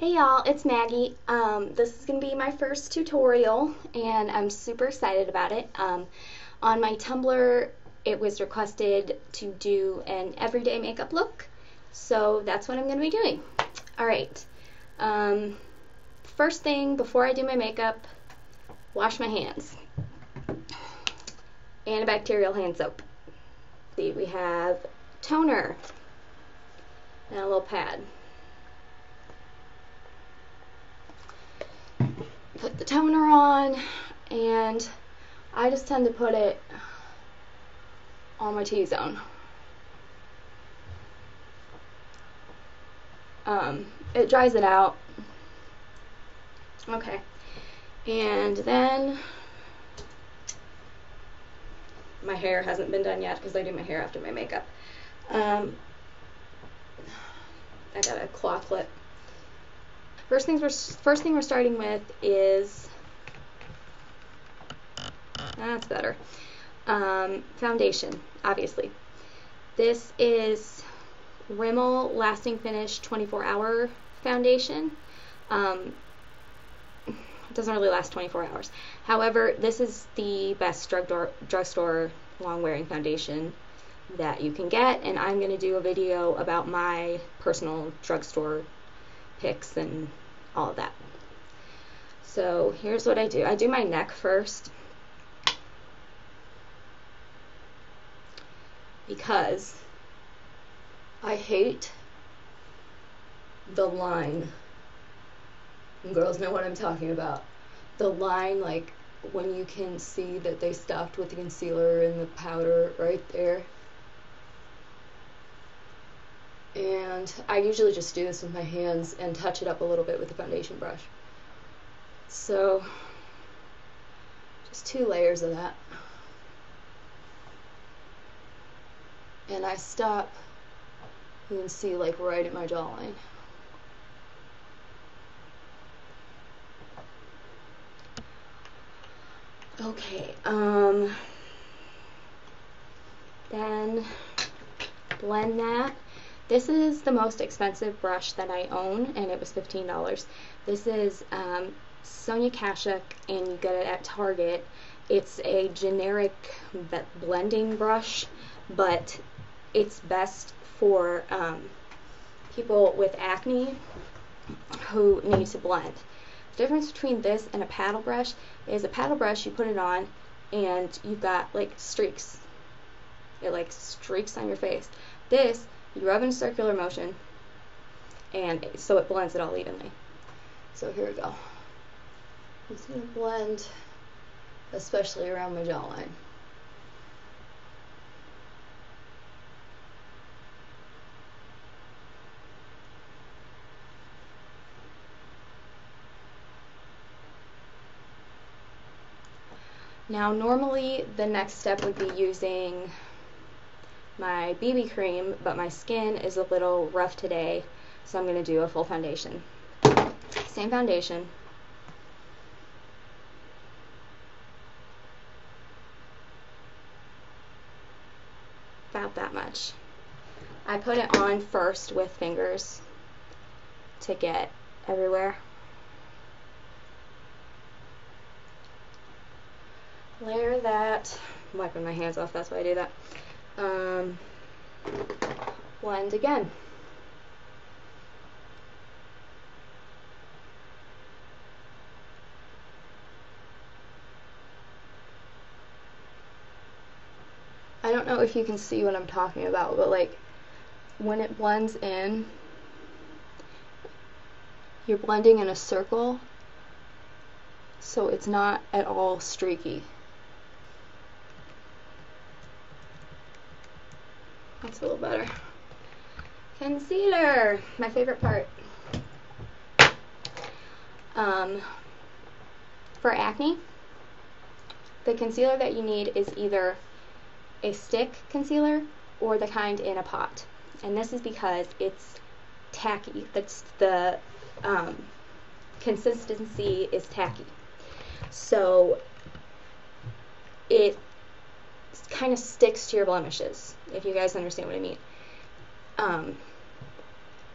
Hey y'all, it's Maggie. This is going to be my first tutorial and I'm super excited about it. On my Tumblr, it was requested to do an everyday makeup look, so that's what I'm going to be doing. Alright, first thing before I do my makeup, wash my hands. Antibacterial hand soap. See, we have toner and a little pad. Put the toner on, and I just tend to put it on my T-zone. It dries it out. Okay, and then my hair hasn't been done yet because I do my hair after my makeup. I got a claw clip. First thing we're starting with is, that's better, foundation, obviously. This is Rimmel Lasting Finish 24-hour foundation. It doesn't really last 24 hours. However, this is the best drugstore long-wearing foundation that you can get, and I'm going to do a video about my personal drugstore picks and all of that. So here's what I do. I do my neck first because I hate the line. And girls know what I'm talking about. The line, like when you can see that they stopped with the concealer and the powder right there. And I usually just do this with my hands and touch it up a little bit with the foundation brush. So, just 2 layers of that. And I stop, you can see, like right at my jawline. Okay, then blend that. This is the most expensive brush that I own, and it was $15. This is Sonia Kashuk, and you get it at Target. It's a generic blending brush, but it's best for people with acne who need to blend. The difference between this and a paddle brush is a paddle brush, you put it on, and you've got like streaks. It like streaks on your face. This, you rub in circular motion, and so it blends it all evenly. So here we go. I'm just going to blend, especially around my jawline. Now normally the next step would be using my BB cream, but my skin is a little rough today, so I'm going to do a full foundation. Same foundation. About that much. I put it on first with fingers to get everywhere. Layer that. I'm wiping my hands off, that's why I do that. Blend again. I don't know if you can see what I'm talking about, but like when it blends in, you're blending in a circle, so it's not at all streaky. That's a little better. Concealer, my favorite part. For acne, the concealer that you need is either a stick concealer or the kind in a pot. And this is because it's tacky. That's the consistency is tacky. So it kind of sticks to your blemishes, if you guys understand what I mean.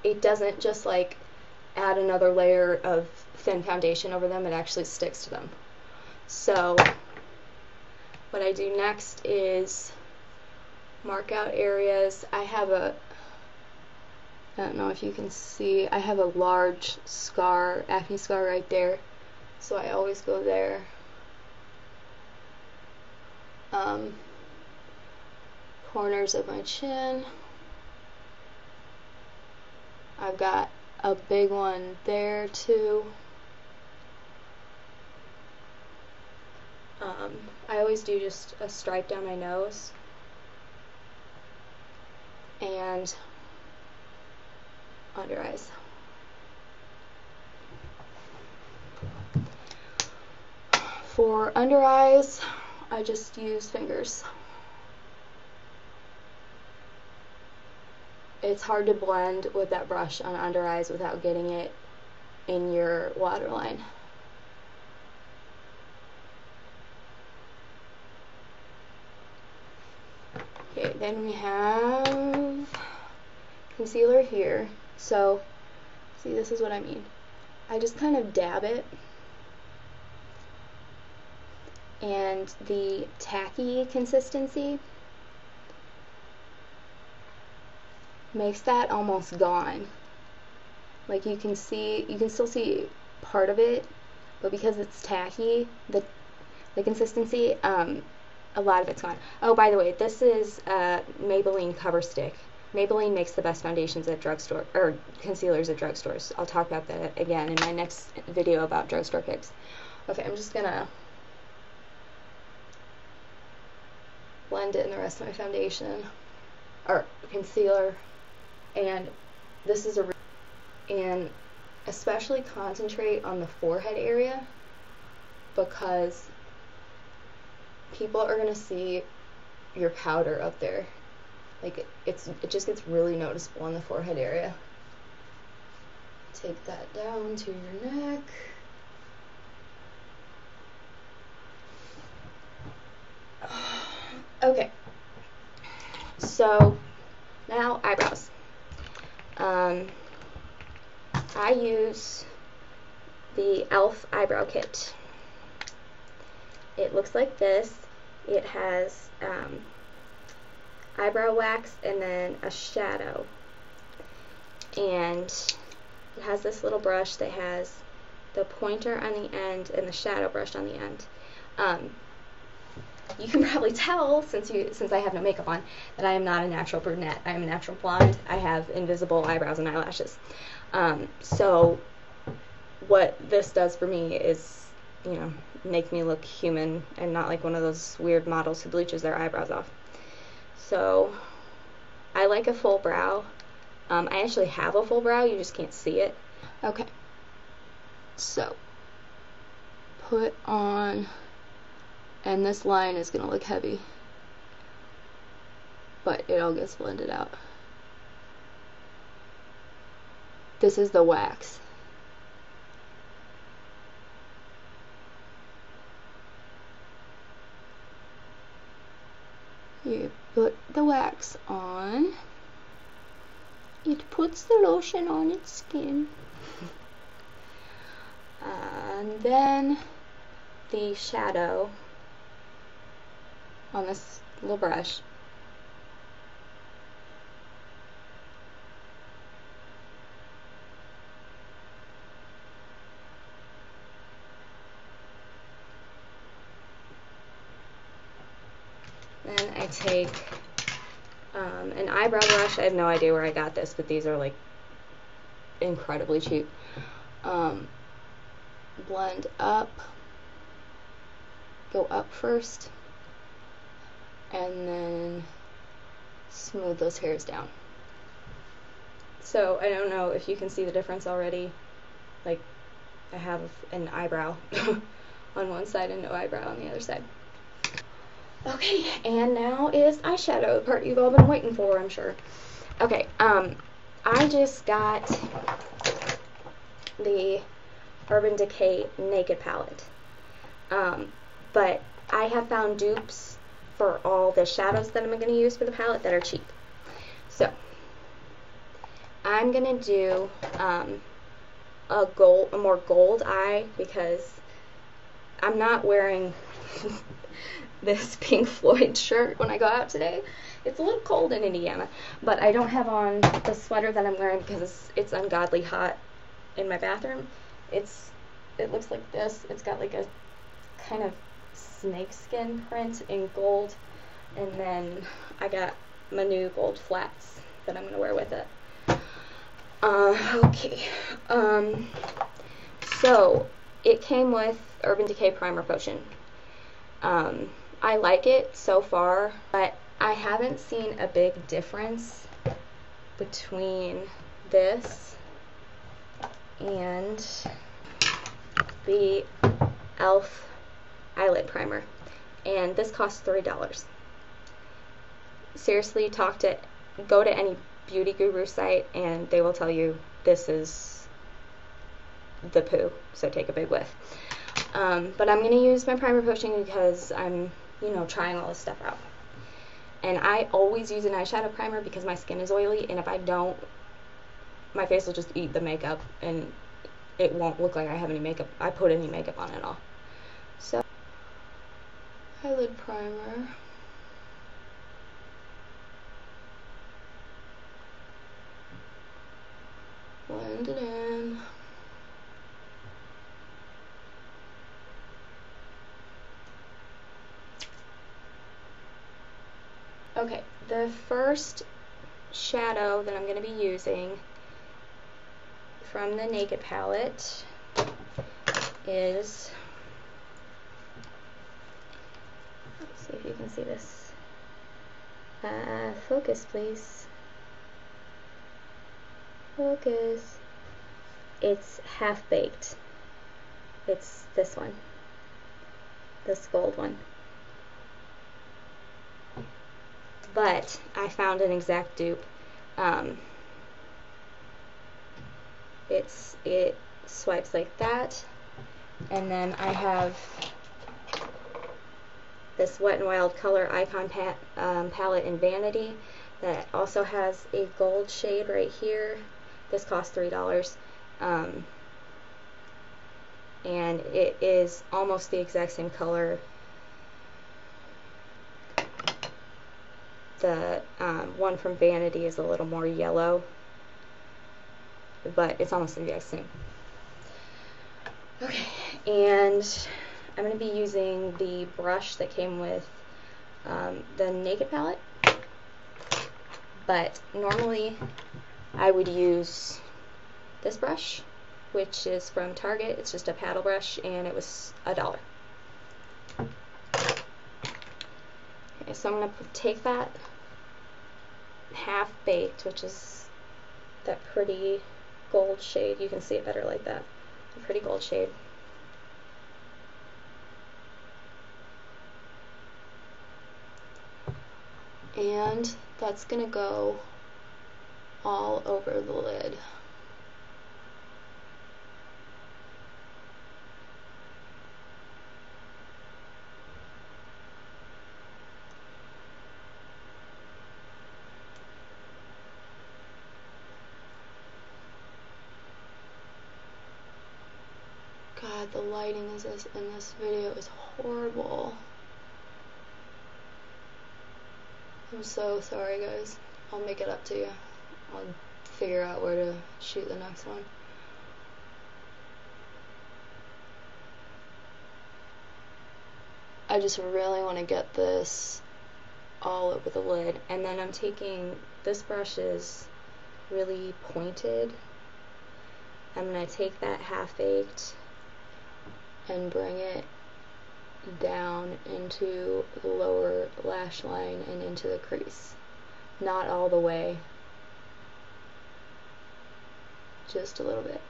It doesn't just like add another layer of thin foundation over them, it actually sticks to them. So what I do next is mark out areas. I don't know if you can see, I have a large scar, acne scar right there, so I always go there. Corners of my chin. I've got a big one there too. I always do just a stripe down my nose and under eyes. For under eyes, I just use fingers. It's hard to blend with that brush on under eyes without getting it in your waterline. Okay, then we have concealer here. So, see, this is what I mean. I just kind of dab it, and the tacky consistency makes that almost gone. Like you can still see part of it, but because it's tacky, the consistency, a lot of it's gone. Oh, by the way, this is Maybelline Cover Stick. Maybelline makes the best foundations at drugstore, or concealers at drugstores. I'll talk about that again in my next video about drugstore picks. Okay, I'm just gonna blend it in the rest of my foundation, or concealer, and this is and especially concentrate on the forehead area, because people are gonna see your powder up there. Like it just gets really noticeable on the forehead area. Take that down to your neck. Okay, so now eyebrows. I use the e.l.f. eyebrow kit. It looks like this. It has eyebrow wax and then a shadow, and it has this little brush that has the pointer on the end and the shadow brush on the end. You can probably tell, since I have no makeup on, that I am not a natural brunette. I am a natural blonde. I have invisible eyebrows and eyelashes. So what this does for me is, make me look human and not like one of those weird models who bleaches their eyebrows off. So I like a full brow. I actually have a full brow, you just can't see it. Okay, so put on, and this line is gonna look heavy, but it all gets blended out. This is the wax. You put the wax on. It puts the lotion on its skin. And then the shadow on this little brush. Then I take an eyebrow brush. I have no idea where I got this, but these are like incredibly cheap. Blend up, go up first, and then smooth those hairs down. So I don't know if you can see the difference already. Like, I have an eyebrow on one side and no eyebrow on the other side. Okay, and now is eyeshadow, the part you've all been waiting for, I'm sure. Okay, I just got the Urban Decay Naked Palette. But I have found dupes for all the shadows that I'm going to use for the palette that are cheap. So, I'm going to do a more gold eye because I'm not wearing this Pink Floyd shirt when I go out today. It's a little cold in Indiana, but I don't have on the sweater that I'm wearing because it's ungodly hot in my bathroom. It looks like this. It's got like a kind of snakeskin print in gold, and then I got my new gold flats that I'm going to wear with it. Okay. So it came with Urban Decay Primer Potion. I like it so far, but I haven't seen a big difference between this and the e.l.f. eyelid primer, and this costs $3. Seriously, go to any beauty guru site and they will tell you this is the poo, so take a big whiff. But I'm going to use my primer potion because I'm, trying all this stuff out. And I always use an eyeshadow primer because my skin is oily, and if I don't, my face will just eat the makeup and it won't look like I have any makeup. I put any makeup on at all. So, eyelid primer. Blend it in. Okay, the first shadow that I'm going to be using from the Naked palette is, let's see if you can see this. Focus, please. Focus. It's Half Baked. It's this one. This gold one. But I found an exact dupe. It swipes like that, and then I have this Wet n Wild Color Icon palette in Vanity that also has a gold shade right here. This costs $3, and it is almost the exact same color. The one from Vanity is a little more yellow, but it's almost the exact same. Okay, and I'm going to be using the brush that came with the Naked palette, but normally I would use this brush, which is from Target. It's just a paddle brush, and it was $1. Okay, so I'm going to take that Half Baked, which is that pretty gold shade. You can see it better like that. A pretty gold shade. And that's going to go all over the lid. God, the lighting in this video is horrible. I'm so sorry, guys. I'll make it up to you. I'll figure out where to shoot the next one. I just really want to get this all over the lid, and then I'm taking, this brush is really pointed. I'm going to take that Half Baked and bring it down into the lower lash line and into the crease. Not all the way, just a little bit.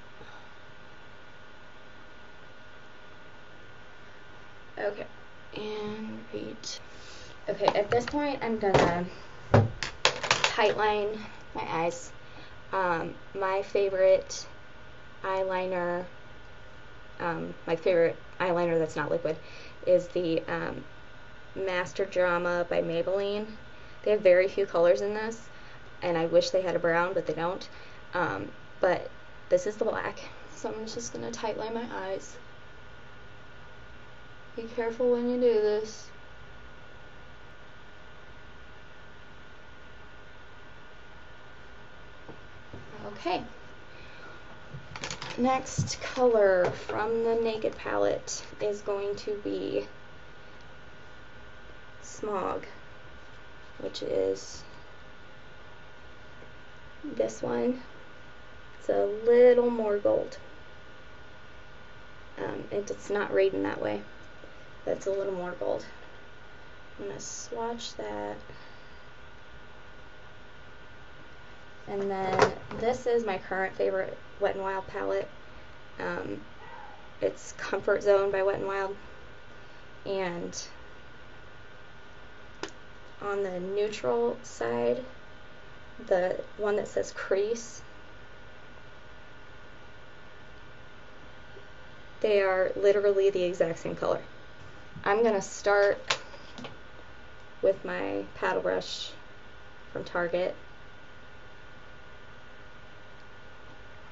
Okay, and repeat. Okay, at this point I'm gonna tightline my eyes. My favorite eyeliner that's not liquid is the Master Drama by Maybelline. They have very few colors in this, and I wish they had a brown, but they don't. But this is the black, So I'm just going to tight line my eyes. Be careful when you do this. Okay. Next color from the Naked palette is going to be Smog, which is this one. It's a little more gold. It's not rated that way, but it's a little more gold. I'm going to swatch that. And then this is my current favorite Wet n Wild palette. It's Comfort Zone by Wet n Wild. And on the neutral side, the one that says Crease, they are literally the exact same color. I'm going to start with my paddle brush from Target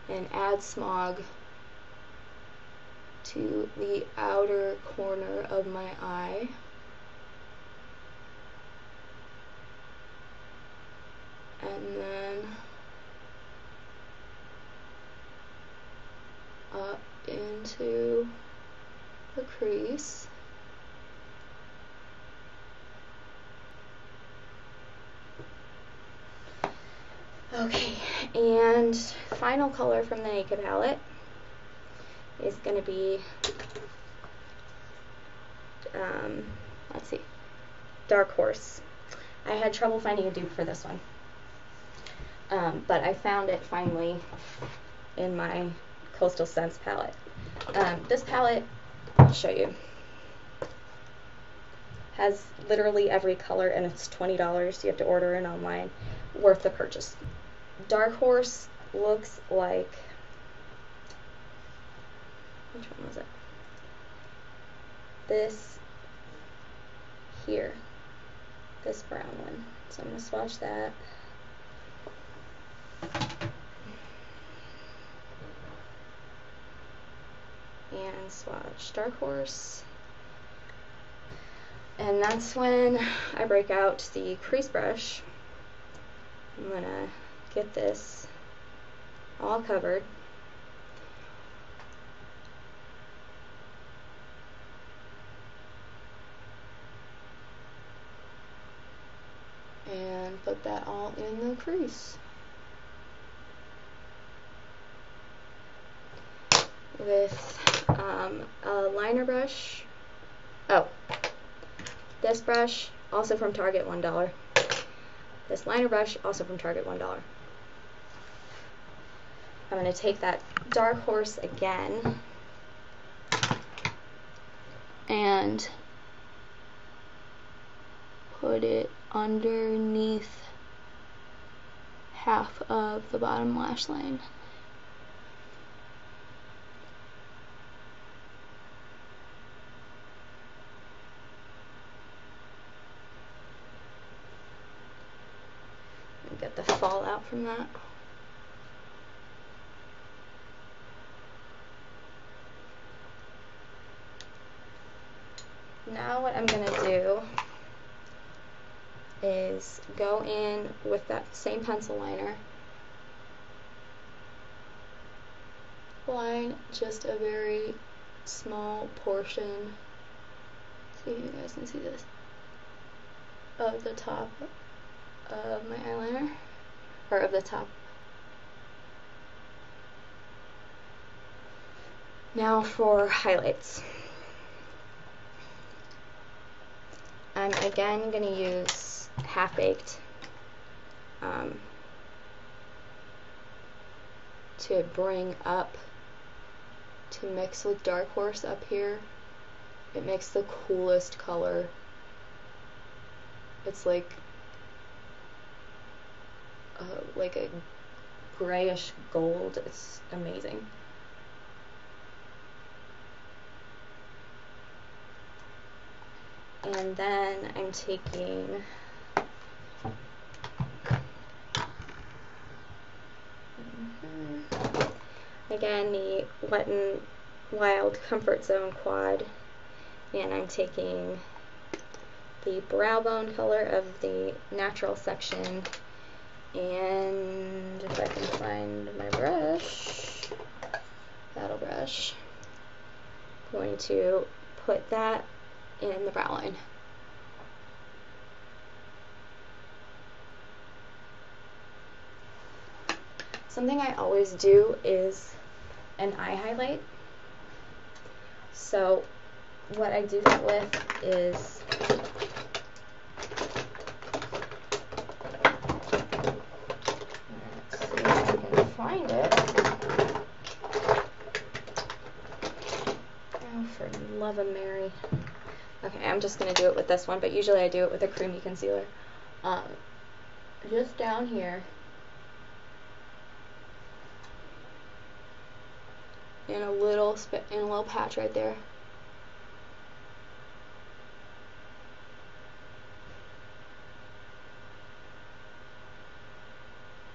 and add Smog to the outer corner of my eye. And then up into the crease. Okay, and final color from the Naked palette is going to be, let's see, Dark Horse. I had trouble finding a dupe for this one, but I found it finally in my Coastal Scents palette. This palette, I'll show you, has literally every color, and it's $20. You have to order it online. Worth the purchase. Dark Horse looks like, which one was it? This here, this brown one. So I'm going to swatch that. And swatch Dark Horse. And that's when I break out the crease brush. I'm going to get this all covered. And put that all in the crease. With a liner brush. Oh, this brush, also from Target, $1. This liner brush, also from Target, $1. I'm going to take that Dark Horse again and put it underneath half of the bottom lash line. And get the fallout from that. Now what I'm going to do is go in with that same pencil liner, line just a very small portion, see if you guys can see this, of the top of my eyeliner, or of the top. Now for highlights. I'm again going to use Half Baked to bring up, to mix with Dark Horse up here. It makes the coolest color. It's like a grayish gold. It's amazing. And then I'm taking Again, the Wet n Wild Comfort Zone quad, and I'm taking the brow bone color of the natural section, and if I can find my brush, battle brush, I'm going to put that in the brow line. Something I always do is an eye highlight. So what I do that with is let's see if I can find it. Oh, for love of Mary. Okay, I'm just going to do it with this one, but usually I do it with a creamy concealer. Just down here. And a little patch right there.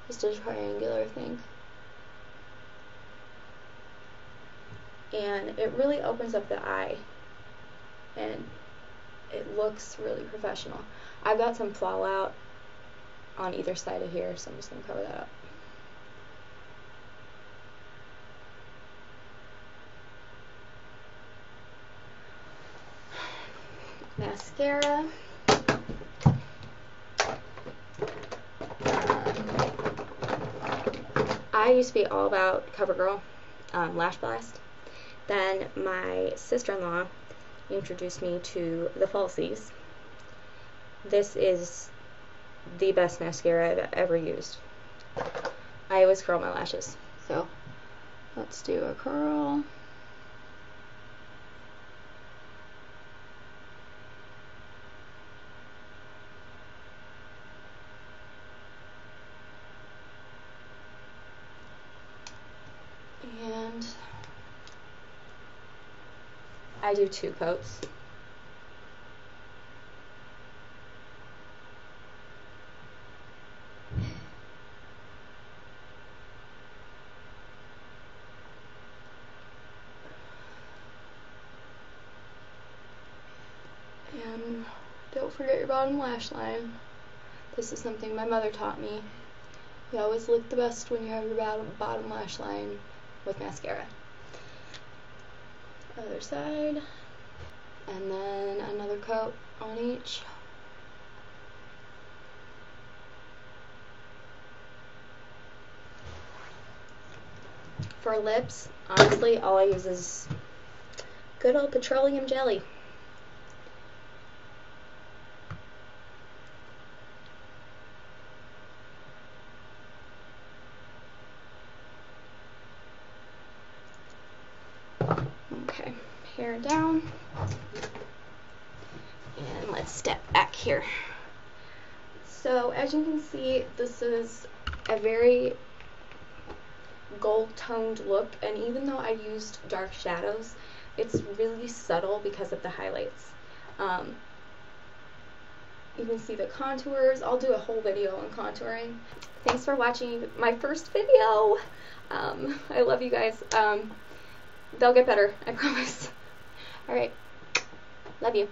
Just a triangular thing. And it really opens up the eye, and it looks really professional. I've got some fallout on either side of here, so I'm just going to cover that up. Mascara. I used to be all about CoverGirl Lash Blast. Then my sister-in-law introduced me to the Falsies. This is the best mascara I've ever used. I always curl my lashes. So let's do a curl. And I do 2 coats. And don't forget your bottom lash line. This is something my mother taught me. You always look the best when you have your bottom lash line with mascara. Other side. And then another coat on each. For lips, honestly, all I use is good old petroleum jelly. Okay, hair down. And let's step back here. So as you can see, this is a very gold toned look, and even though I used dark shadows, it's really subtle because of the highlights. You can see the contours. I'll do a whole video on contouring. Thanks for watching my first video. I love you guys. They'll get better, I promise. Alright, love you.